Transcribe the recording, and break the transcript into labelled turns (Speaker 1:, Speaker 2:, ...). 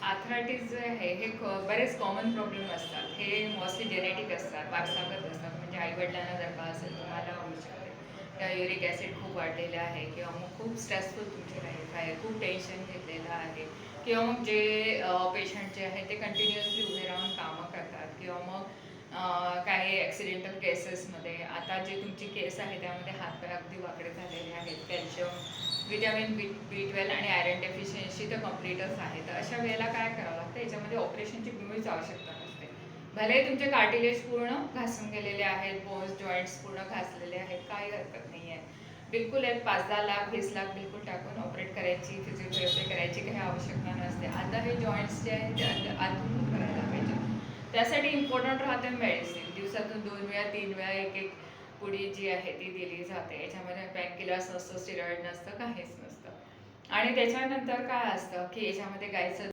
Speaker 1: Arthritis जे आहे हे बरेच कॉमन प्रॉब्लेम असतात. हे मोस्टली जेनेटिक असतात, वारसागत असतात. म्हणजे आईवडिलांना जर का असेल तुम्हाला होऊ शकते. किंवा युरिक ॲसिड खूप वाढलेलं आहे किंवा मग खूप स्ट्रेसफुल तुमची लाईफ आहे, खूप टेन्शन घेतलेलं आहे किंवा मग जे पेशंट जे आहे ते कंटिन्युअसली उभे राहून कामं करतात किंवा मग काही ॲक्सिडेंटल केसेसमध्ये आता जे तुमची केस आहे त्यामध्ये हातपाय अगदी वाकडे झालेले आहेत. कॅल्शियम, विटॅमिन बी 12 आणि आयरन डेफिशियन्सी तर कम्प्लीटच आहे. तर अशा वेळेला काय करावं लागतं, याच्यामध्ये ऑपरेशनची मुळीच आवश्यकता नसते. भले तुमचे कार्टिलेज पूर्ण घासून गेलेले आहेत, बोन्स जॉईंट्स पूर्ण घासलेले आहेत, काही हरकत नाही आहे. बिलकुल एक 5-10 लाख 20 लाख बिलकुल टाकून ऑपरेट करायची, फिजिओथेरपी करायची काही आवश्यकता नसते. आता हे जॉईंट्स जे आहेत ते आतून करायला पाहिजे. त्यासाठी इम्पॉर्टंट राहते मेडिसिन. दिवसातून 2 वेळा 3 वेळा एक एक पुडी जी आहे ती दिली जाते. याच्यामध्ये पेनकिलर्स नसतं, स्टिरॉइड नसतं, काहीच नसतं. आणि त्याच्यानंतर काय असतं की याच्यामध्ये गायचं